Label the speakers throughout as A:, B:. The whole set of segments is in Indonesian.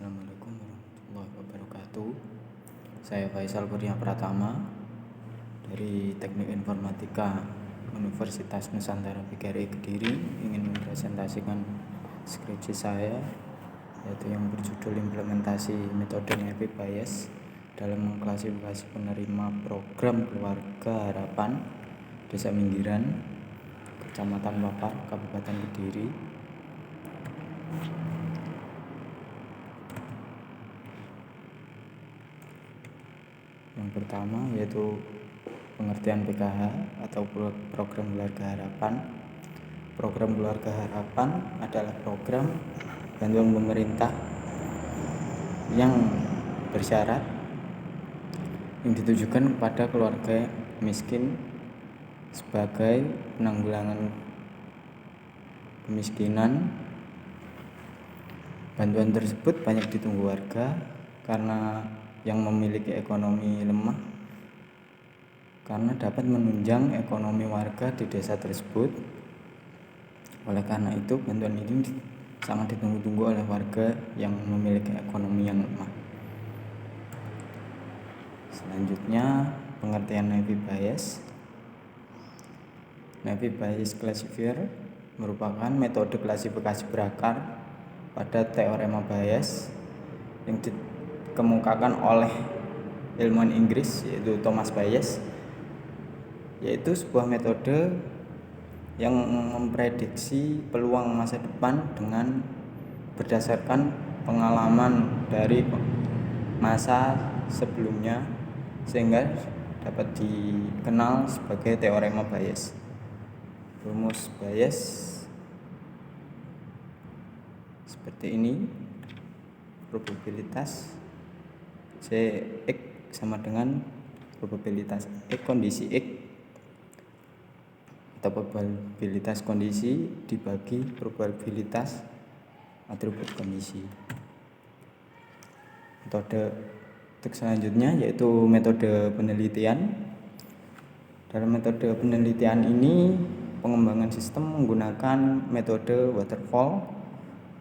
A: Assalamualaikum warahmatullahi wabarakatuh. Saya Faisal Kurnia Pratama dari Teknik Informatika Universitas Nusantara PGRI Kediri, ingin mempresentasikan skripsi saya, yaitu yang berjudul implementasi metode Navy Bias dalam mengklasifikasi penerima program Keluarga Harapan Desa Minggiran, Kecamatan Papar, Kabupaten Kediri. Yang pertama yaitu pengertian PKH atau program Keluarga Harapan. Program Keluarga Harapan adalah program bantuan pemerintah yang bersyarat yang ditujukan kepada keluarga miskin sebagai penanggulangan kemiskinan. Bantuan tersebut banyak ditunggu warga karena yang memiliki ekonomi lemah, karena dapat menunjang ekonomi warga di desa tersebut. Oleh karena itu, bantuan ini sangat ditunggu-tunggu oleh warga yang memiliki ekonomi yang lemah. Selanjutnya, pengertian Navy Bias. Navy Bias Classifier merupakan metode klasifikasi berakar pada teorema Bayes yang dikemukakan oleh ilmuwan Inggris yaitu Thomas Bayes, yaitu sebuah metode yang memprediksi peluang masa depan dengan berdasarkan pengalaman dari masa sebelumnya, sehingga dapat dikenal sebagai teorema Bayes. Rumus Bayes seperti ini: probabilitas Cx sama dengan probabilitas X kondisi X atau probabilitas kondisi dibagi probabilitas atribut kondisi. Metode untuk selanjutnya yaitu metode penelitian. Dalam metode penelitian ini, pengembangan sistem menggunakan metode waterfall.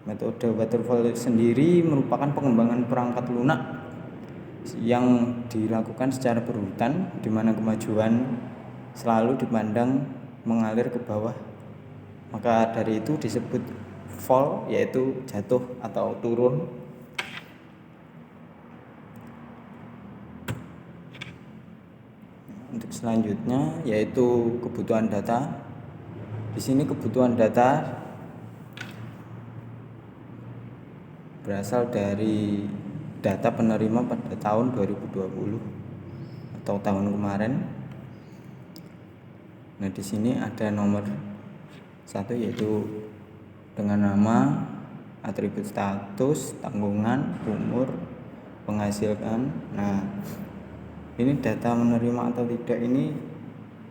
A: Metode waterfall sendiri merupakan pengembangan perangkat lunak yang dilakukan secara berurutan, di mana kemajuan selalu dipandang mengalir ke bawah. Maka dari itu disebut fall, yaitu jatuh atau turun. Untuk selanjutnya yaitu kebutuhan data. Di sini kebutuhan data berasal dari data penerima pada tahun 2020 atau tahun kemarin. Nah, di sini ada nomor 1 yaitu dengan nama, atribut status, tanggungan, umur, penghasilan. Nah, ini data menerima atau tidak ini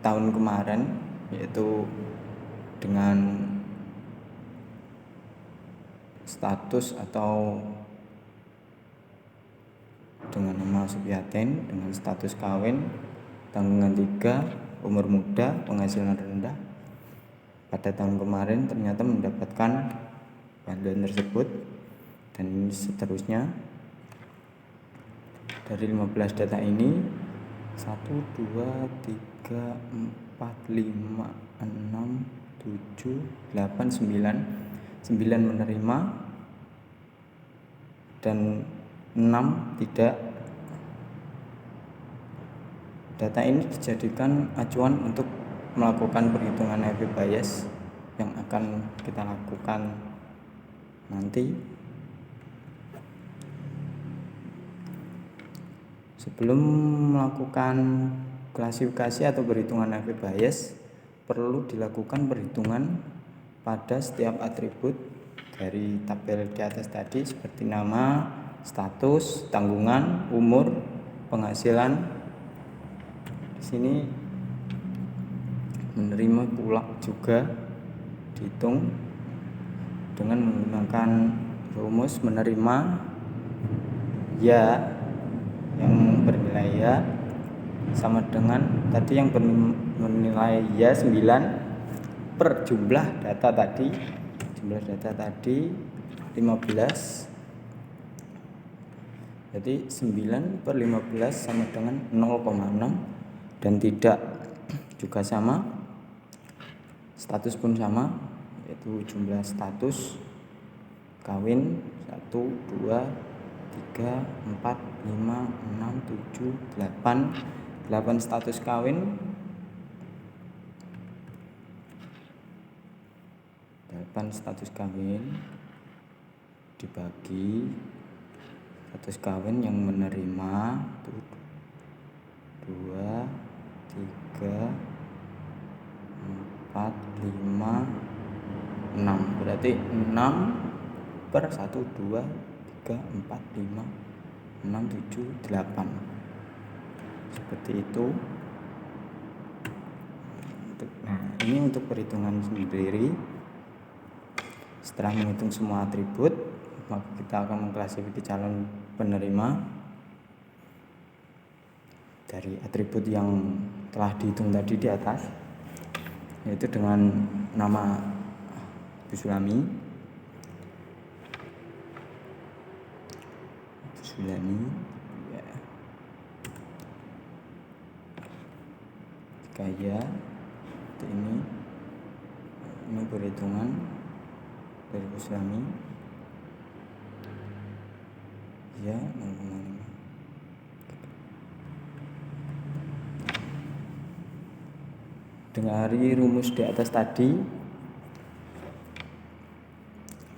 A: tahun kemarin, yaitu dengan status atau dengan nama Supiaten, dengan status kawin, tanggungan 3, umur muda, penghasilan rendah. Pada tahun kemarin ternyata mendapatkan bantuan tersebut, dan seterusnya. Dari 15 data ini 1, 2, 3, 4, 5, 6, 7, 8, 9 menerima dan 6 tidak. Data ini dijadikan acuan untuk melakukan perhitungan Navy Bias yang akan kita lakukan nanti. Sebelum melakukan klasifikasi atau perhitungan Navy Bias, perlu dilakukan perhitungan pada setiap atribut dari tabel di atas tadi, seperti nama, status, tanggungan, umur, penghasilan. Di sini menerima pula juga dihitung dengan menggunakan rumus menerima ya yang bernilai ya sama dengan tadi yang bernilai ya 9 per jumlah data tadi 15 Jadi 9/15 sama dengan 0,6 dan tidak juga sama, status pun sama, yaitu jumlah status kawin 1, 2, 3, 4, 5, 6, 7, 8 status kawin. 8 status kawin dibagi status kawin yang menerima 2, 3, 4, 5, 6, berarti 6/1, 2, 3, 4, 5, 6, 7, 8, seperti itu. Nah, ini untuk perhitungan sendiri. Setelah menghitung semua atribut, maka kita akan mengklasifikasi calon penerima dari atribut yang telah dihitung tadi di atas, yaitu dengan nama Bu Sulami, ya. Kaya ini perhitungan dari Bu Sulami, ya 0,5. Dari rumus di atas tadi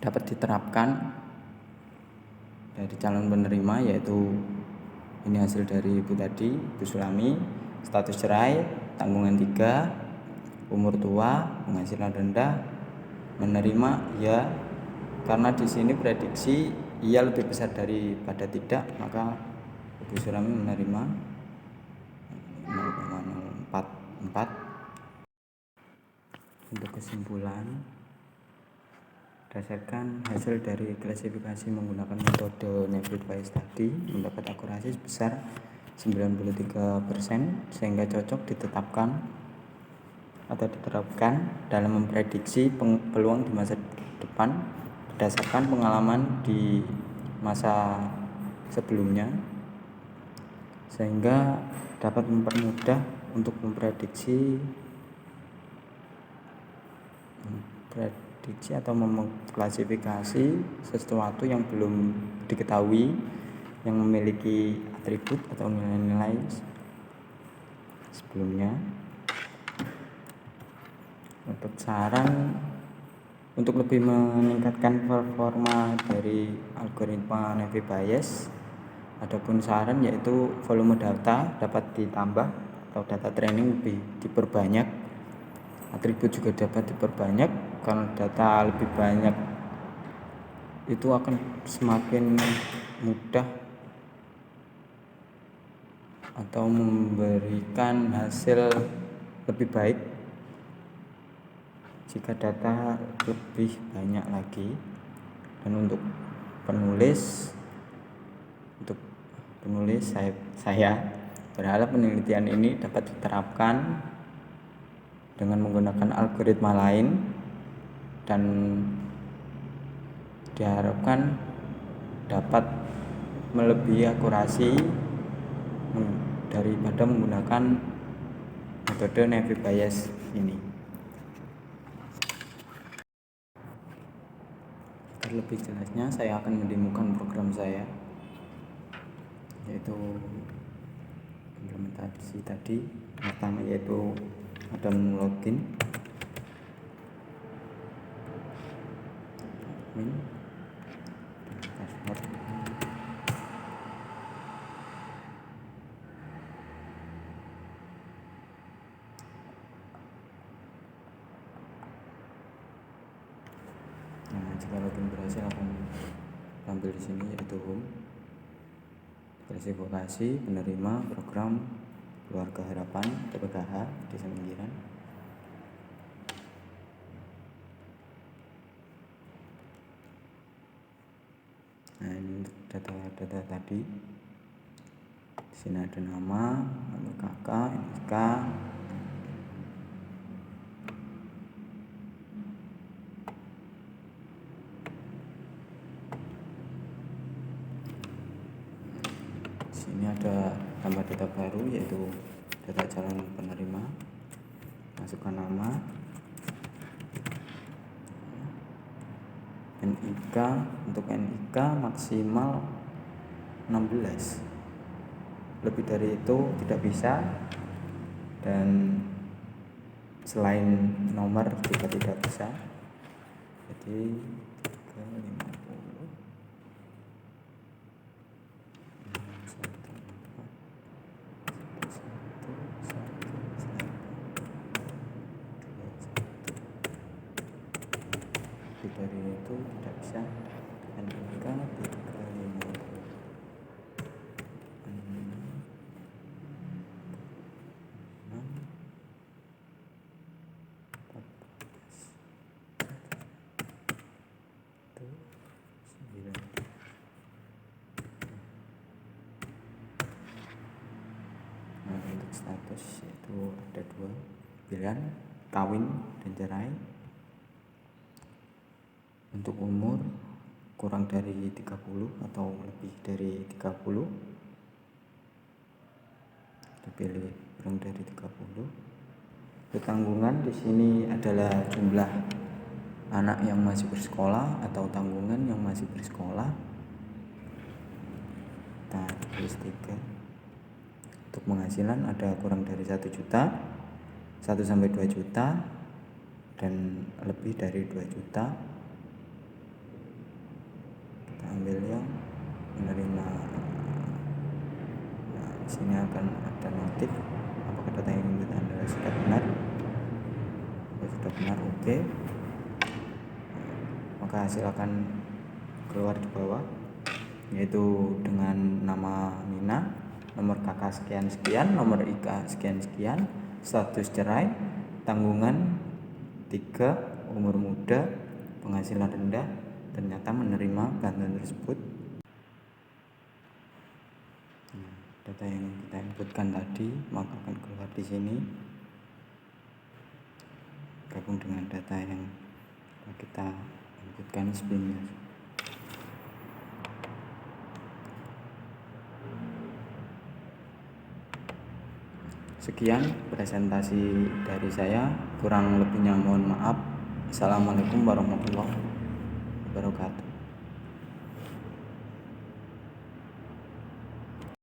A: dapat diterapkan dari calon penerima, yaitu ini hasil dari ibu tadi, Bu Sulami, status cerai, tanggungan 3, umur tua, penghasilan rendah, menerima ya, karena di sini prediksi iya lebih besar daripada tidak, maka Bu Sulami menerima 0,044. Untuk kesimpulan, berdasarkan hasil dari klasifikasi menggunakan metode Neville Bayes tadi mendapat akurasi sebesar 93%, sehingga cocok ditetapkan atau diterapkan dalam memprediksi peluang di masa depan berdasarkan pengalaman di masa sebelumnya, sehingga dapat mempermudah untuk memprediksi atau mengklasifikasi sesuatu yang belum diketahui, yang memiliki atribut atau nilai-nilai sebelumnya. Untuk saran untuk lebih meningkatkan performa dari algoritma Neville Bayes, adapun saran yaitu volume data dapat ditambah atau data training lebih diperbanyak, atribut juga dapat diperbanyak, karena data lebih banyak itu akan semakin mudah atau memberikan hasil lebih baik jika data lebih banyak lagi. Dan untuk penulis saya berharap penelitian ini dapat diterapkan dengan menggunakan algoritma lain, dan diharapkan dapat melebihi akurasi daripada menggunakan metode Neville Bayes ini. Agar lebih jelasnya, saya akan mendemokan program saya, yaitu implementasi tadi. Pertama yaitu ada login, password, nah jika login berhasil akan tampil di sini, yaitu home, klasifikasi penerima program Keluarga Harapan TPKH Desa Minggiran. Nah, ini untuk data tadi. Di sini ada nama, kakak, NIK, Sini ada tambah data baru, yaitu data calon penerima. Masukkan nama, NIK. Untuk NIK maksimal 16, lebih dari itu tidak bisa, dan selain nomor juga tidak bisa. Jadi 350 lebih dari itu tidak bisa. NIK 350 Nah, untuk status itu ada 2 pilihan, kawin dan cerai. Untuk umur kurang dari 30 atau lebih dari 30, dipilih kurang dari 30. Tanggungan di sini adalah jumlah anak yang masih bersekolah atau tanggungan yang masih bersekolah. Kita tulis 3. Untuk penghasilan ada kurang dari 1 juta, 1 sampai 2 juta, dan lebih dari 2 juta. Kita ambil yang menerima. Nah, di sini akan ada notif apakah data yang kita adalah sudah benar. Kalau sudah benar, oke. Maka hasil akan keluar di bawah, yaitu dengan nama Mina, nomor kakak sekian-sekian, nomor IK sekian-sekian, status cerai, tanggungan 3, umur muda, penghasilan rendah, ternyata menerima bantuan tersebut. Data yang kita inputkan tadi maka akan keluar di sini, gabung dengan data yang kita inputkan sebelumnya. Sekian presentasi dari saya, kurang lebihnya mohon maaf. Assalamualaikum warahmatullahi wabarakatuh.